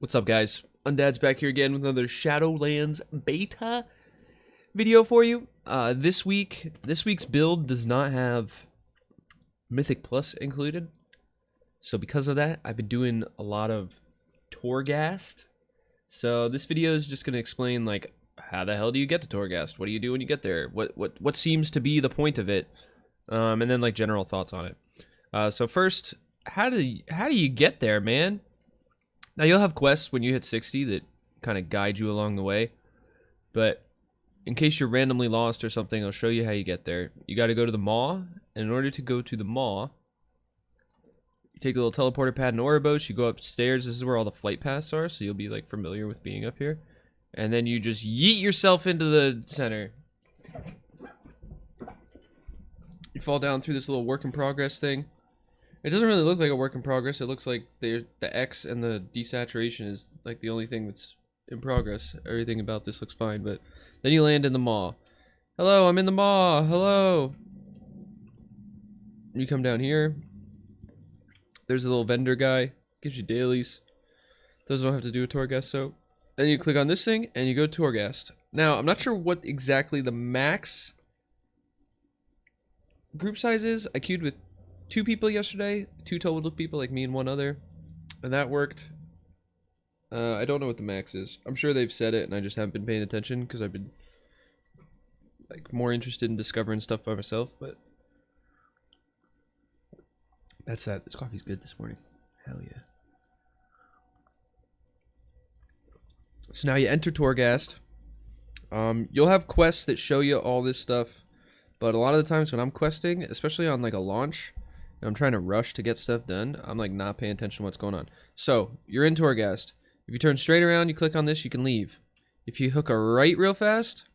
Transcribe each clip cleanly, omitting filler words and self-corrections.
What's up, guys? Undad's back here again with another Shadowlands beta video for you. This week's build does not have Mythic Plus included, so because of that, I've been doing a lot of Torghast. So this video is just going to explain, like, how the hell do you get to Torghast? What do you do when you get there? What seems to be the point of it? And then like general thoughts on it. So first, how do you get there, man? Now, you'll have quests when you hit 60 that kind of guide you along the way, but in case you're randomly lost or something, I'll show you how you get there. You got to go to the Maw, and in order to go to the Maw, you take a little teleporter pad and Ouroboros, you go upstairs. This is where all the flight paths are, so you'll be like familiar with being up here. And then you just yeet yourself into the center. You fall down through this little work in progress thing. It doesn't really look like a work in progress. It looks like the X and the desaturation is like the only thing that's in progress. Everything about this looks fine, but then you land in the Maw. Hello, I'm in the Maw. Hello. You come down here. There's a little vendor guy. Gives you dailies. Those don't have to do with Torghast soap. Then you click on this thing and you go to Torghast. Now, I'm not sure what exactly the max group size is. I queued with 2 people yesterday, 2 total people, like me and 1 other, and that worked. I don't know what the max is. I'm sure they've said it, and I just haven't been paying attention because I've been like more interested in discovering stuff by myself. But that's that. This coffee's good this morning. Hell yeah. So now you enter Torghast. You'll have quests that show you all this stuff, but a lot of the times when I'm questing, especially on like a launch, and I'm trying to rush to get stuff done, I'm like not paying attention to what's going on. So you're in Torghast. If you turn straight around, you click on this, you can leave. If you hook a right real fast,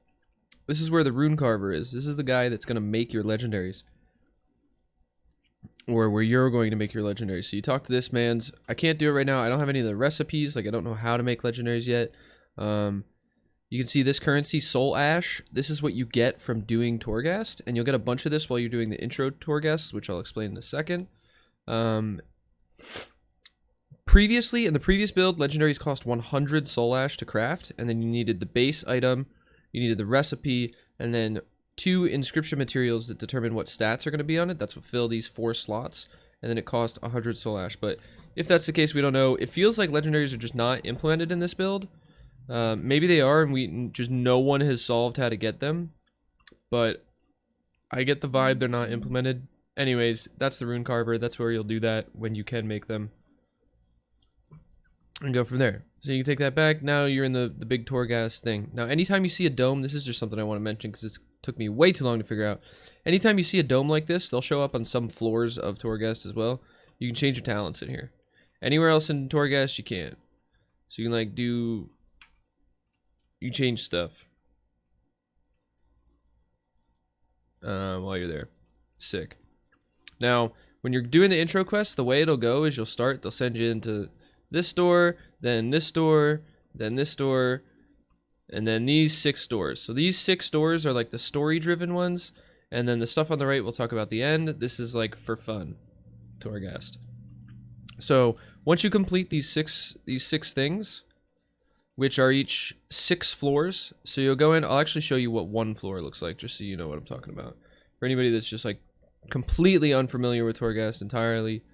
this is where the rune carver is. This is the guy that's going to make your legendaries, or where you're going to make your legendaries. So you talk to this man's. I can't do it right now. I don't have any of the recipes. Like, I don't know how to make legendaries yet. You can see this currency, Soul Ash. This is what you get from doing Torghast, and you'll get a bunch of this while you're doing the intro Torghast, which I'll explain in a second. Previously, in the previous build, legendaries cost 100 Soul Ash to craft, and then you needed the base item, you needed the recipe, and then 2 inscription materials that determine what stats are going to be on it. That's what fill these 4 slots, and then it cost 100 Soul Ash. But if that's the case, we don't know. It feels like legendaries are just not implemented in this build. Maybe they are, and no one has solved how to get them, but I get the vibe they're not implemented. Anyways, that's the rune carver. That's where you'll do that when you can make them, and go from there. So you can take that back. Now you're in the big Torghast thing. Now, anytime you see a dome, this is just something I want to mention because it took me way too long to figure out. Anytime you see a dome like this, they'll show up on some floors of Torghast as well. You can change your talents in here. Anywhere else in Torghast, you can't. So you can like do... You change stuff while you're there. Sick. Now, when you're doing the intro quest, the way it'll go is they'll send you into this door, then this door, then this door, and then these 6 doors. So these 6 doors are like the story-driven ones, and then the stuff on the right we'll talk about at the end. This is like for fun, Torghast. So once you complete these six things, which are each 6 floors. So you'll go in, I'll actually show you what 1 floor looks like, just so you know what I'm talking about. For anybody that's just like completely unfamiliar with Torghast entirely,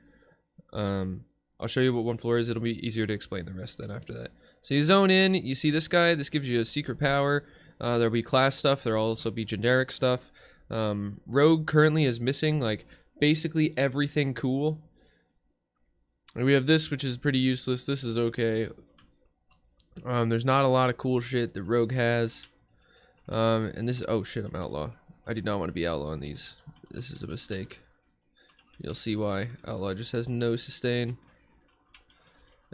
I'll show you what 1 floor is. It'll be easier to explain the rest then after that. So you zone in, you see this guy, this gives you a secret power. There'll be class stuff, there'll also be generic stuff. Rogue currently is missing like basically everything cool. And we have this, which is pretty useless. This is okay. There's not a lot of cool shit that Rogue has. And this, oh shit, I'm outlaw. I do not want to be outlaw on these. This is a mistake. You'll see why. Outlaw just has no sustain.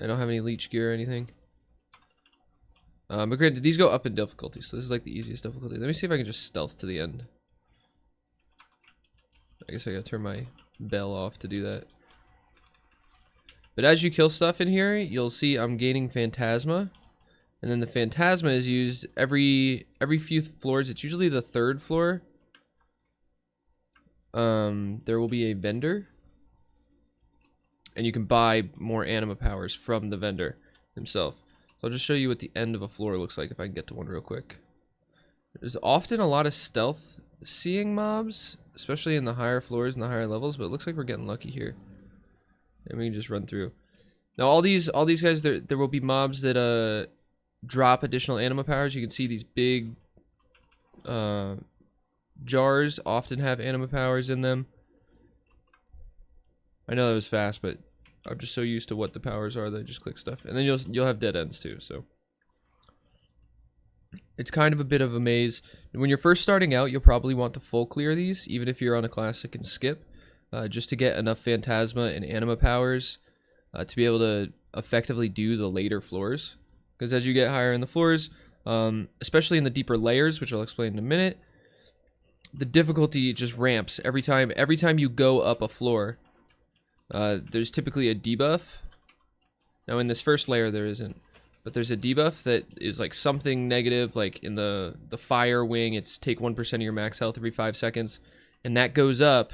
I don't have any leech gear or anything. But granted, these go up in difficulty, so this is like the easiest difficulty. Let me see if I can just stealth to the end. I guess I gotta turn my bell off to do that. But as you kill stuff in here, you'll see I'm gaining Phantasma. And then the Phantasma is used every few floors. It's usually the 3rd floor. There will be a vendor. and you can buy more anima powers from the vendor. himself. So I'll just show you what the end of a floor looks like if I can get to one real quick. There's often a lot of stealth seeing mobs, especially in the higher floors and the higher levels, but it looks like we're getting lucky here. And we can just run through. Now all these guys, there will be mobs that drop additional anima powers. You can see these big jars often have anima powers in them. I know that was fast, but I'm just so used to what the powers are that I just click stuff. And then you'll have dead ends too, so it's kind of a bit of a maze. When you're first starting out, you'll probably want to full clear these, even if you're on a class that can skip, just to get enough phantasma and anima powers to be able to effectively do the later floors. Because as you get higher in the floors, especially in the deeper layers, which I'll explain in a minute, the difficulty just ramps every time you go up a floor. There's typically a debuff. Now in this first layer there isn't, but there's a debuff that is like something negative, like in the fire wing, it's take 1% of your max health every 5 seconds, and that goes up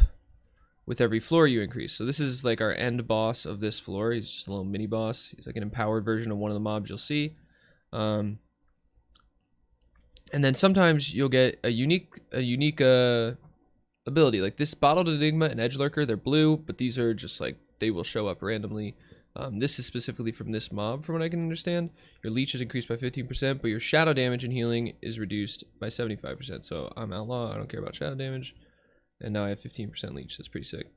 with every floor you increase. So this is like our end boss of this floor. He's just a little mini boss. He's like an empowered version of one of the mobs you'll see. And then sometimes you'll get a unique ability, like this Bottled Enigma and Edge Lurker. They're blue, but these are just like, they will show up randomly. This is specifically from this mob, from what I can understand. Your leech is increased by 15%, but your shadow damage and healing is reduced by 75%. So I'm outlaw, I don't care about shadow damage. And now I have 15% leech, that's pretty sick.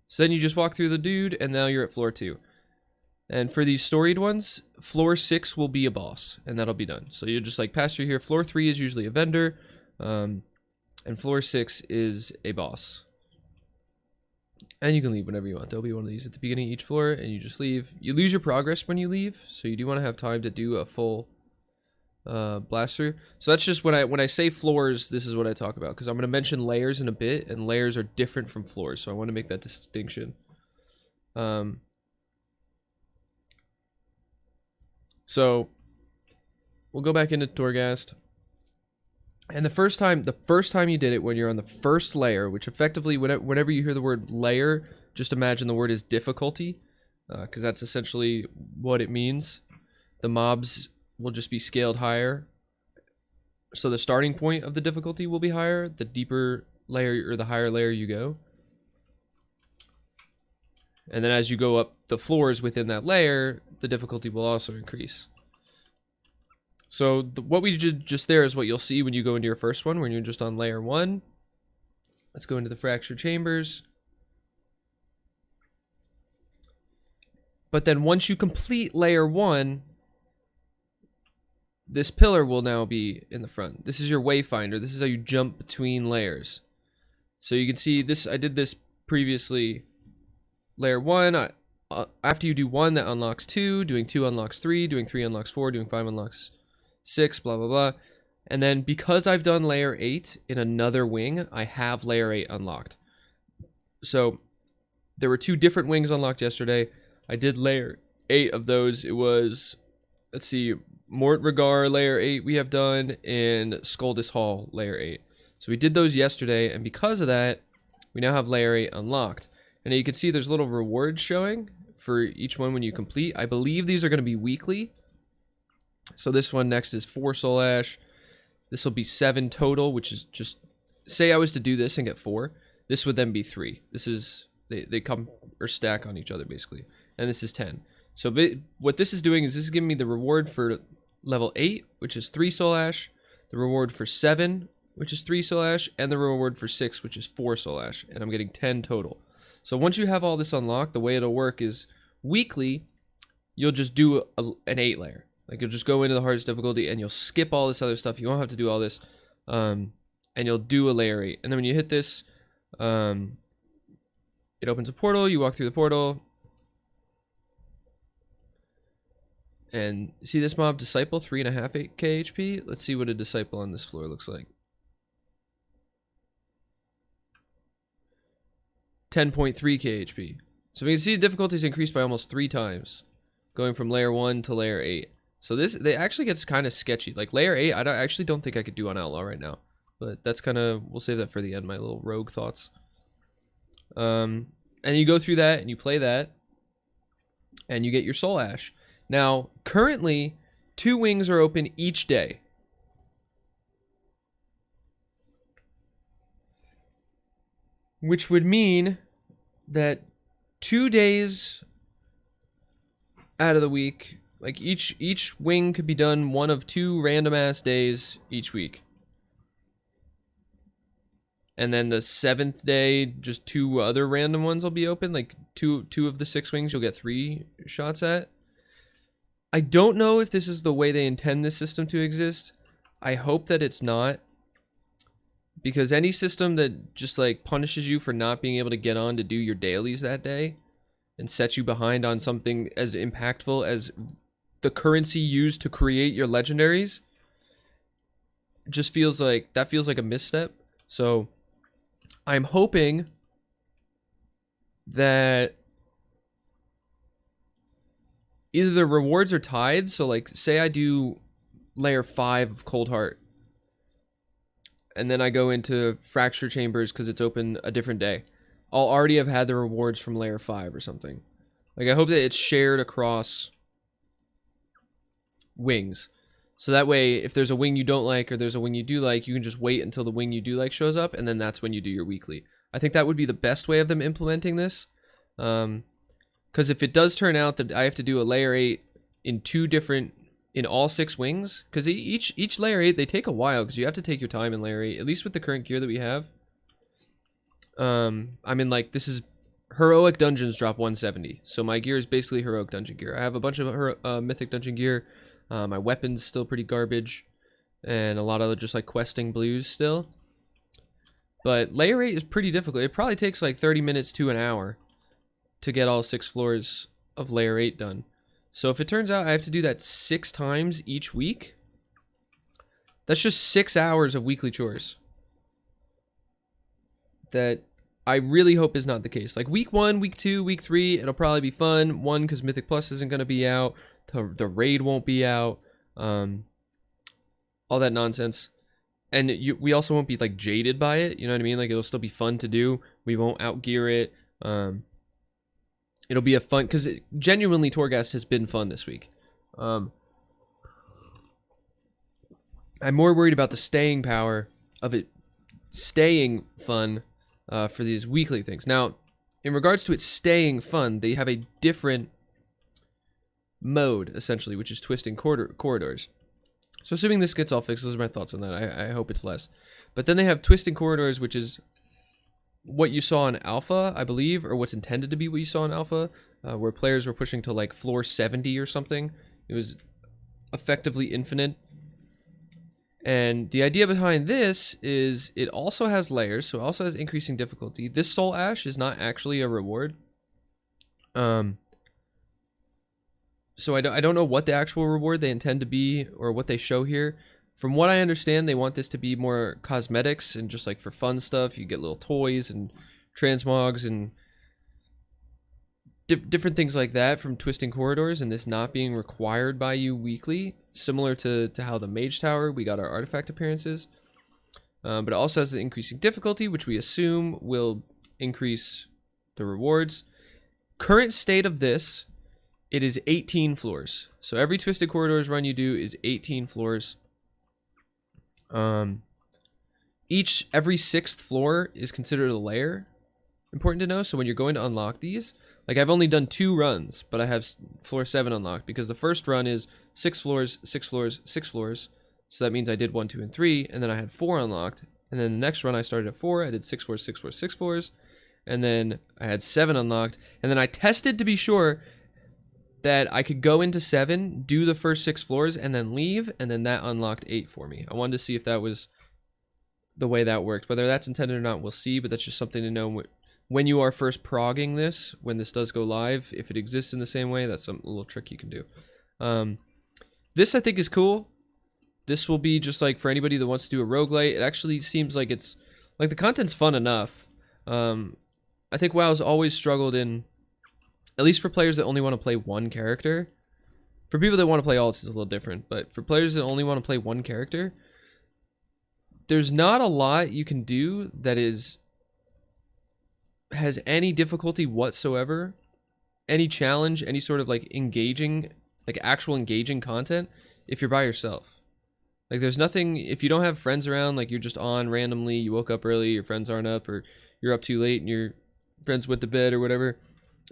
So then you just walk through the dude, and now you're at floor 2. And for these storied ones, floor 6 will be a boss, and that'll be done. So you just like pass through here. Floor 3 is usually a vendor, and floor 6 is a boss. And you can leave whenever you want. There'll be one of these at the beginning of each floor, and you just leave. You lose your progress when you leave, so you do want to have time to do a full blast through. So that's just when I say floors, this is what I talk about, because I'm going to mention layers in a bit, and layers are different from floors, so I want to make that distinction. So we'll go back into Torghast. And the first time you did it, when you're on the first layer, which effectively, whenever you hear the word layer, just imagine the word is difficulty, because that's essentially what it means. The mobs will just be scaled higher. So the starting point of the difficulty will be higher, the deeper layer or the higher layer you go. And then as you go up the floors within that layer, the difficulty will also increase. So what we did just there is what you'll see when you go into your first one, when you're just on layer 1. Let's go into the fractured chambers. But then once you complete layer 1, this pillar will now be in the front. This is your wayfinder. This is how you jump between layers. So you can see this, I did this previously. Layer 1, after you do 1, that unlocks 2, doing 2 unlocks 3, doing 3 unlocks 4, doing 5 unlocks 6, blah, blah, blah. And then because I've done layer 8 in another wing, I have layer 8 unlocked. So there were 2 different wings unlocked yesterday. I did layer 8 of those. It was, let's see, Mort Regar layer 8 we have done, and Skuldus Hall layer 8. So we did those yesterday, and because of that, we now have layer 8 unlocked. And you can see there's little rewards showing for each one when you complete. I believe these are going to be weekly. So this one next is 4 soul ash. This will be 7 total, which is just, say I was to do this and get 4. This would then be 3. This is, they come or stack on each other basically. And this is 10. So what this is doing is this is giving me the reward for level 8, which is 3 soul ash. The reward for 7, which is 3 soul ash. And the reward for 6, which is 4 soul ash. And I'm getting 10 total. So once you have all this unlocked, the way it'll work is weekly, you'll just do an 8 layer. Like you'll just go into the hardest difficulty and you'll skip all this other stuff. You won't have to do all this. And you'll do a layer 8. And then when you hit this, it opens a portal. You walk through the portal. And see this mob, Disciple, 3.5 KHP? Let's see what a Disciple on this floor looks like. 10.3 KHP. So we can see the difficulties increased by almost 3 times, going from layer 1 to layer 8. So this, they actually gets kind of sketchy. Like layer 8, I actually don't think I could do on Outlaw right now. But that's kind of, we'll save that for the end, my little rogue thoughts. And you go through that, and you play that, and you get your Soul Ash. Now, currently, 2 wings are open each day. Which would mean that 2 days out of the week, like each wing could be done one of 2 random ass days each week. And then the 7th day, just 2 other random ones will be open. Like two of the 6 wings you'll get 3 shots at. I don't know if this is the way they intend this system to exist. I hope that it's not. Because any system that just like punishes you for not being able to get on to do your dailies that day and sets you behind on something as impactful as the currency used to create your legendaries just feels like a misstep. So I'm hoping that either the rewards are tied. So like say I do layer 5 of Cold Heart and then I go into Fracture Chambers because it's open a different day. I'll already have had the rewards from layer 5 or something. Like I hope that it's shared across wings. So that way, if there's a wing you don't like or there's a wing you do like, you can just wait until the wing you do like shows up, and then that's when you do your weekly. I think that would be the best way of them implementing this. Because if it does turn out that I have to do a layer 8 in all 6 wings, because each layer 8, they take a while, because you have to take your time in layer 8, at least with the current gear that we have. I mean, like, this is Heroic Dungeons drop 170, so my gear is basically Heroic Dungeon gear. I have a bunch of Mythic Dungeon gear. My weapon's still pretty garbage, and a lot of just like questing blues still. But layer 8 is pretty difficult. It probably takes like 30 minutes to an hour to get all 6 floors of layer 8 done. So if it turns out I have to do that 6 times each week, that's just 6 hours of weekly chores. That I really hope is not the case. Like week 1, week 2, week 3, it'll probably be fun. 1, because Mythic Plus isn't going to be out. The raid won't be out. All that nonsense. And we also won't be like jaded by it. You know what I mean? Like it'll still be fun to do. We won't outgear it. It'll be a fun, because genuinely Torghast has been fun this week. I'm more worried about the staying power of it staying fun for these weekly things. Now, in regards to it staying fun, they have a different mode, essentially, which is twisting corridors. So assuming this gets all fixed, those are my thoughts on that. I hope it's less. But then they have twisting corridors, which is what you saw in Alpha, I believe, or what's intended to be what you saw in Alpha, where players were pushing to like floor 70 or something. It was effectively infinite. And the idea behind this is it also has layers, so it also has increasing difficulty. This Soul Ash is not actually a reward. So I don't know what the actual reward they intend to be or what they show here. From what I understand, they want this to be more cosmetics and just like for fun stuff. You get little toys and transmogs and different things like that from twisting corridors, and this not being required by you weekly, similar to how the Mage Tower, we got our artifact appearances. But it also has an increasing difficulty, which we assume will increase the rewards. Current state of this, it is 18 floors. So every twisted corridors run you do is 18 floors. Every 6th floor is considered a layer. Important to know. So when you're going to unlock these, like I've only done 2 runs, but I have floor 7 unlocked because the first run is 6 floors, 6 floors, 6 floors. So that means I did 1, 2, and 3, and then I had 4 unlocked. And then the next run I started at 4. I did 6 floors, 6 floors, 6 floors, and then I had 7 unlocked. And then I tested to be sure that I could go into 7, do the first 6 floors, and then leave, and then that unlocked 8 for me. I wanted to see if that was the way that worked. Whether that's intended or not, we'll see, but that's just something to know when you are first progging this, when this does go live. If it exists in the same way, that's a little trick you can do. This, I think, is cool. This will be just like for anybody that wants to do a roguelite. It actually seems like it's, like the content's fun enough. I think WoW's always struggled in, at least for players that only want to play one character. For people that want to play alts, it's a little different. But for players that only want to play one character, there's not a lot you can do that has any difficulty whatsoever, any challenge, any sort of like engaging like actual engaging content if you're by yourself. Like there's nothing, if you don't have friends around, like you're just on randomly, you woke up early, your friends aren't up, or you're up too late and your friends went to bed or whatever,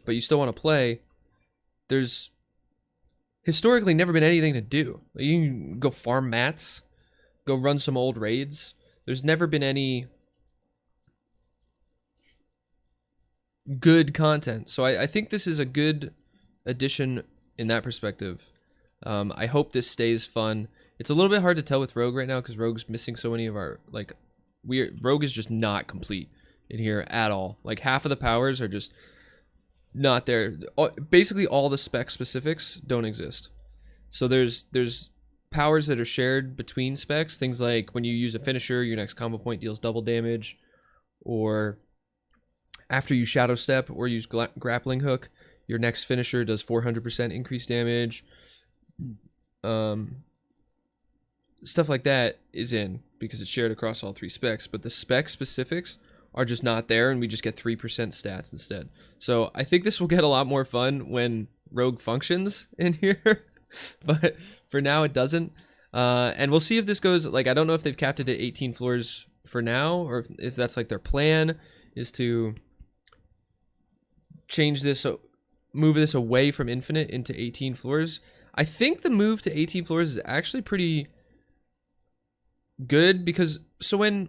but you still want to play, there's historically never been anything to do. Like you can go farm mats, go run some old raids. There's never been any good content. So I think this is a good addition in that perspective. I hope this stays fun. It's a little bit hard to tell with Rogue right now because Rogue's missing so many of our, like, Rogue is just not complete in here at all. Like, half of the powers are just not there. Basically, all the spec specifics don't exist. So there's powers that are shared between specs. Things like when you use a finisher, your next combo point deals double damage. Or after you Shadow Step or use Grappling Hook, your next finisher does 400% increased damage. Stuff like that is in because it's shared across all 3 specs, but the spec specifics are just not there, and we just get 3% stats instead. So I think this will get a lot more fun when Rogue functions in here, but for now it doesn't. And we'll see if this goes, like, I don't know if they've capped it at 18 floors for now, or if that's like their plan is to change this, move this away from infinite into 18 floors. I think the move to 18 floors is actually pretty good because so when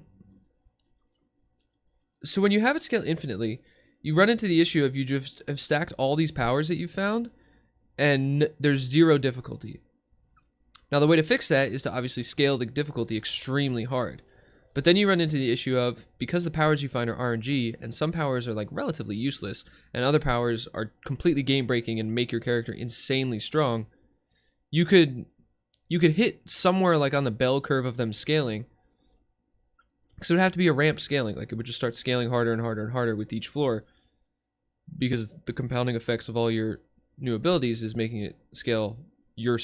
you have it scale infinitely, you run into the issue of you just have stacked all these powers that you've found and there's 0 difficulty. Now the way to fix that is to obviously scale the difficulty extremely hard. But then you run into the issue of, because the powers you find are RNG, and some powers are like relatively useless, and other powers are completely game breaking and make your character insanely strong, you could hit somewhere like on the bell curve of them scaling. Because it would have to be a ramp scaling. Like it would just start scaling harder and harder and harder with each floor. Because the compounding effects of all your new abilities is making it scale, your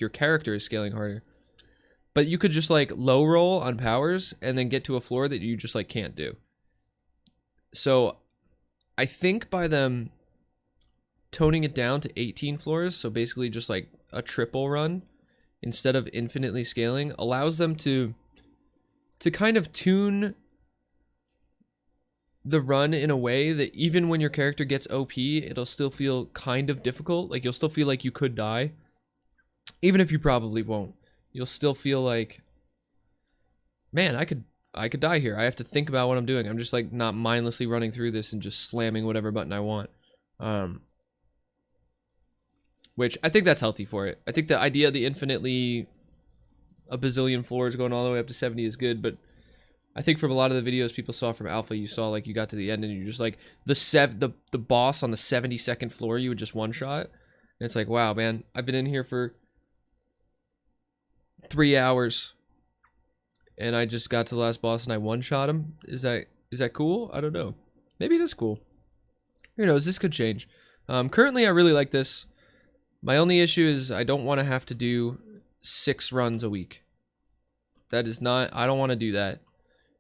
character is scaling harder. But you could just like low roll on powers and then get to a floor that you just like can't do. So I think by them toning it down to 18 floors, so basically just like a triple run, instead of infinitely scaling, allows them to kind of tune the run in a way that even when your character gets OP, it'll still feel kind of difficult. Like you'll still feel like you could die, even if you probably won't. You'll still feel like, man, I could die here. I have to think about what I'm doing. I'm just like not mindlessly running through this and just slamming whatever button I want. Which I think that's healthy for it. I think the idea of the infinitely a bazillion floors going all the way up to 70 is good, but I think from a lot of the videos people saw from Alpha, you saw like you got to the end and you just like the boss on the 72nd floor you would just one shot. And it's like, wow, man, I've been in here for 3 hours and I just got to the last boss and I one shot him. Is that cool? I don't know. Maybe it is cool. Who knows? This could change. Currently I really like this. My only issue is I don't want to have to do 6 runs a week. That is not, I don't want to do that.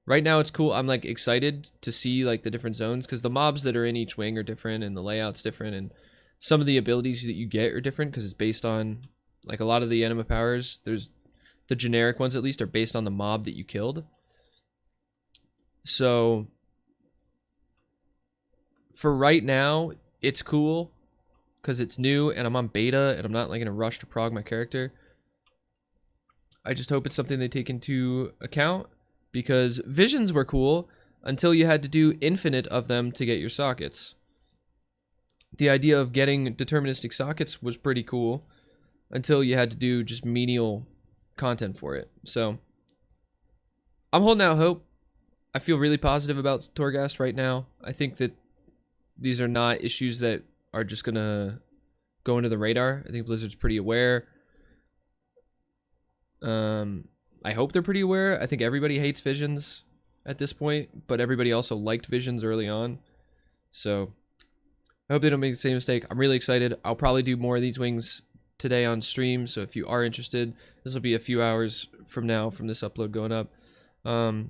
Right now it's cool. I'm like excited to see like the different zones because the mobs that are in each wing are different and the layout's different and some of the abilities that you get are different because it's based on like a lot of the anima powers. There's the generic ones at least are based on the mob that you killed. So for right now, it's cool because it's new and I'm on beta and I'm not like in a rush to prog my character. I just hope it's something they take into account because visions were cool until you had to do infinite of them to get your sockets. The idea of getting deterministic sockets was pretty cool until you had to do just menial content for it. So I'm holding out hope. I feel really positive about Torghast right now. I think that these are not issues that are just gonna go under the radar. I think Blizzard's pretty aware. I hope they're pretty aware. I think everybody hates visions at this point, but everybody also liked visions early on. So I hope they don't make the same mistake. I'm really excited. I'll probably do more of these wings today on stream, so if you are interested, this will be a few hours from now from this upload going up. And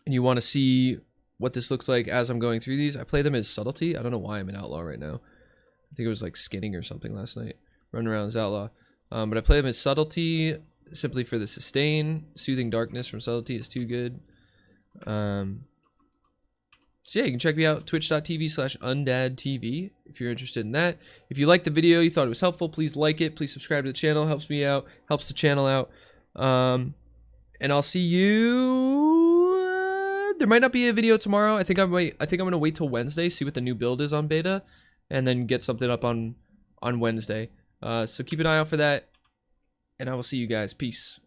you want to see what this looks like as I'm going through these. I play them as subtlety. I don't know why I'm an outlaw right now. I think it was like skinning or something last night. running around as outlaw. But I play him as subtlety simply for the sustain. Soothing darkness from subtlety is too good. So yeah, you can check me out, twitch.tv/undadtv, if you're interested in that. If you liked the video, you thought it was helpful, please like it. Please subscribe to the channel. Helps me out. Helps the channel out. And I'll see you. There might not be a video tomorrow. I think I'm gonna wait till Wednesday, see what the new build is on beta, and then get something up on Wednesday. So keep an eye out for that, and I will see you guys. Peace.